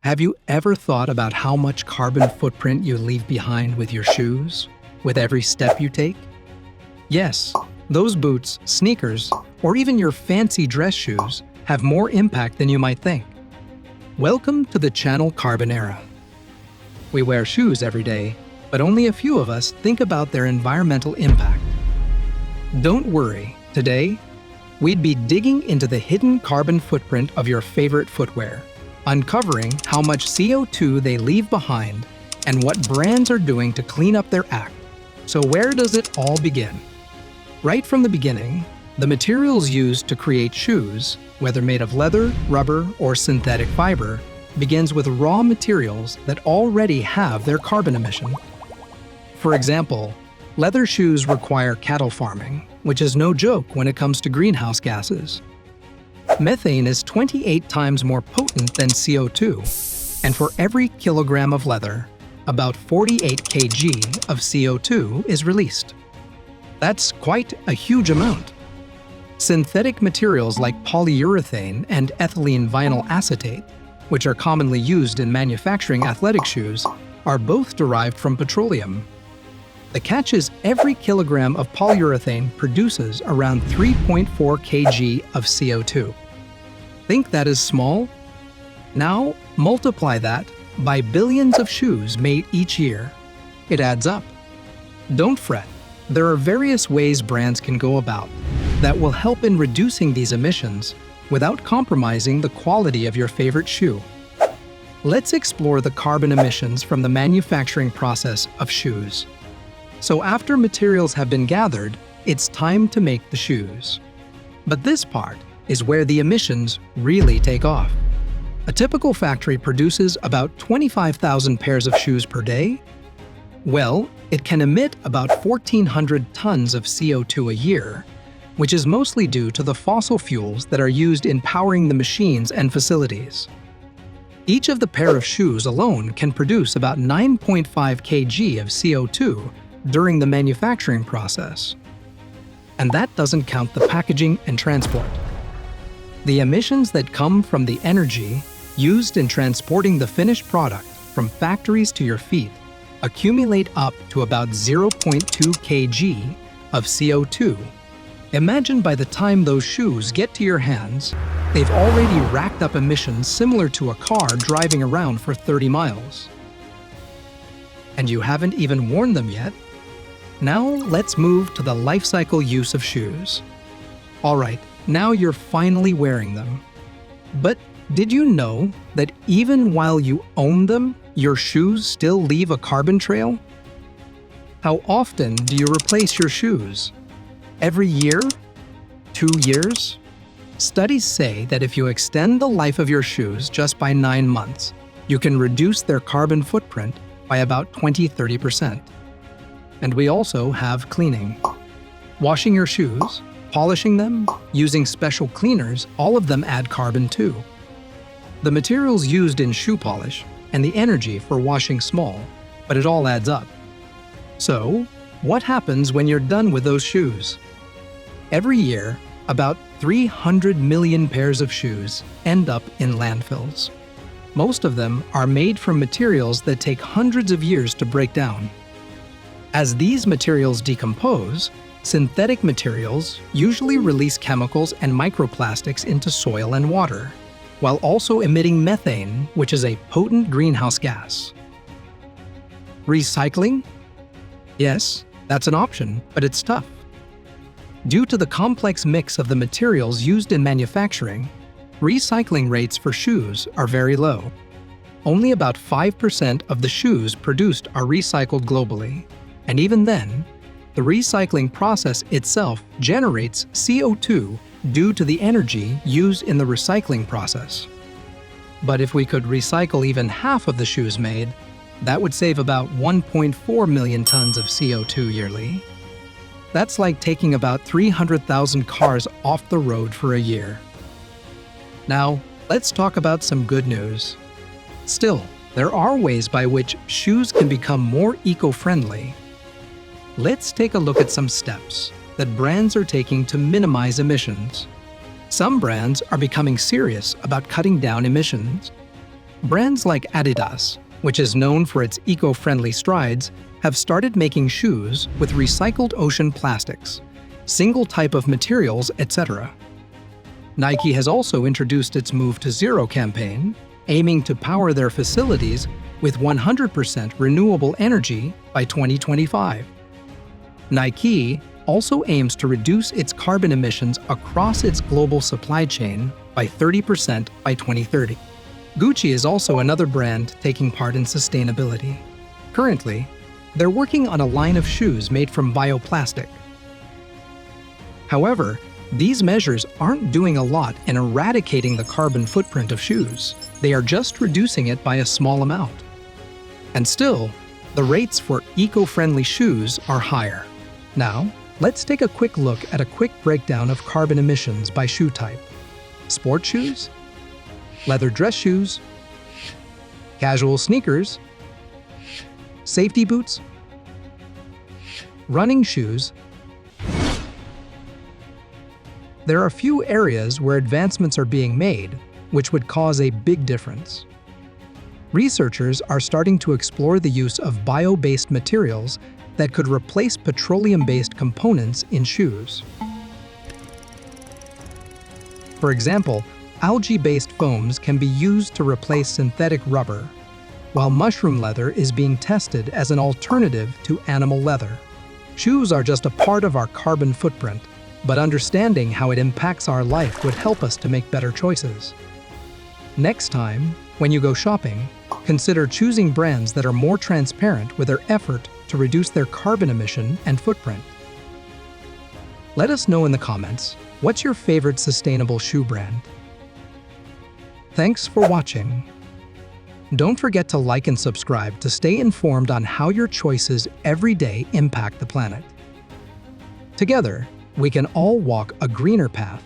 Have you ever thought about how much carbon footprint you leave behind with your shoes, with every step you take? Yes, those boots, sneakers, or even your fancy dress shoes have more impact than you might think. Welcome to the Channel Carbon Era. We wear shoes every day, but only a few of us think about their environmental impact. Don't worry, today, we'd be digging into the hidden carbon footprint of your favorite footwear, uncovering how much CO2 they leave behind and what brands are doing to clean up their act. So where does it all begin? Right from the beginning, the materials used to create shoes, whether made of leather, rubber, or synthetic fiber, begins with raw materials that already have their carbon emission. For example, leather shoes require cattle farming, which is no joke when it comes to greenhouse gases. Methane is 28 times more potent than CO2, and for every kilogram of leather, about 48 kg of CO2 is released. That's quite a huge amount. Synthetic materials like polyurethane and ethylene vinyl acetate, which are commonly used in manufacturing athletic shoes, are both derived from petroleum. The catch is every kilogram of polyurethane produces around 3.4 kg of CO2. Think that is small? Now multiply that by billions of shoes made each year. It adds up. Don't fret. There are various ways brands can go about that will help in reducing these emissions without compromising the quality of your favorite shoe. Let's explore the carbon emissions from the manufacturing process of shoes. So after materials have been gathered, it's time to make the shoes. But this part is where the emissions really take off. A typical factory produces about 25,000 pairs of shoes per day. Well, it can emit about 1,400 tons of CO2 a year, which is mostly due to the fossil fuels that are used in powering the machines and facilities. Each of the pair of shoes alone can produce about 9.5 kg of CO2 during the manufacturing process. And that doesn't count the packaging and transport. The emissions that come from the energy used in transporting the finished product from factories to your feet accumulate up to about 0.2 kg of CO2. Imagine by the time those shoes get to your hands, they've already racked up emissions similar to a car driving around for 30 miles. And you haven't even worn them yet? Now let's move to the life cycle use of shoes. All right, now you're finally wearing them. But did you know that even while you own them, your shoes still leave a carbon trail? How often do you replace your shoes? Every year? 2 years? Studies say that if you extend the life of your shoes just by 9 months, you can reduce their carbon footprint by about 20–30%. And we also have cleaning. Washing your shoes, polishing them, using special cleaners, all of them add carbon too. The materials used in shoe polish and the energy for washing small, but it all adds up. So, what happens when you're done with those shoes? Every year, about 300 million pairs of shoes end up in landfills. Most of them are made from materials that take hundreds of years to break down. As these materials decompose, synthetic materials usually release chemicals and microplastics into soil and water, while also emitting methane, which is a potent greenhouse gas. Recycling? Yes, that's an option, but it's tough. Due to the complex mix of the materials used in manufacturing, recycling rates for shoes are very low. Only about 5% of the shoes produced are recycled globally, and even then, the recycling process itself generates CO2 due to the energy used in the recycling process. But if we could recycle even half of the shoes made, that would save about 1.4 million tons of CO2 yearly. That's like taking about 300,000 cars off the road for a year. Now, let's talk about some good news. Still, there are ways by which shoes can become more eco-friendly. Let's take a look at some steps that brands are taking to minimize emissions. Some brands are becoming serious about cutting down emissions. Brands like Adidas, which is known for its eco-friendly strides, have started making shoes with recycled ocean plastics, single type of materials, etc. Nike has also introduced its Move to Zero campaign, aiming to power their facilities with 100% renewable energy by 2025. Nike also aims to reduce its carbon emissions across its global supply chain by 30% by 2030. Gucci is also another brand taking part in sustainability. Currently, they're working on a line of shoes made from bioplastic. However, these measures aren't doing a lot in eradicating the carbon footprint of shoes. They are just reducing it by a small amount. And still, the rates for eco-friendly shoes are higher. Now, let's take a quick look at a quick breakdown of carbon emissions by shoe type. Sport shoes, leather dress shoes, casual sneakers, safety boots, running shoes. There are a few areas where advancements are being made, which would cause a big difference. Researchers are starting to explore the use of bio-based materials that could replace petroleum-based components in shoes. For example, algae-based foams can be used to replace synthetic rubber, while mushroom leather is being tested as an alternative to animal leather. Shoes are just a part of our carbon footprint, but understanding how it impacts our life would help us to make better choices. Next time, when you go shopping, consider choosing brands that are more transparent with their effort to reduce their carbon emission and footprint. Let us know in the comments, what's your favorite sustainable shoe brand? Thanks for watching. Don't forget to like and subscribe to stay informed on how your choices every day impact the planet. Together, we can all walk a greener path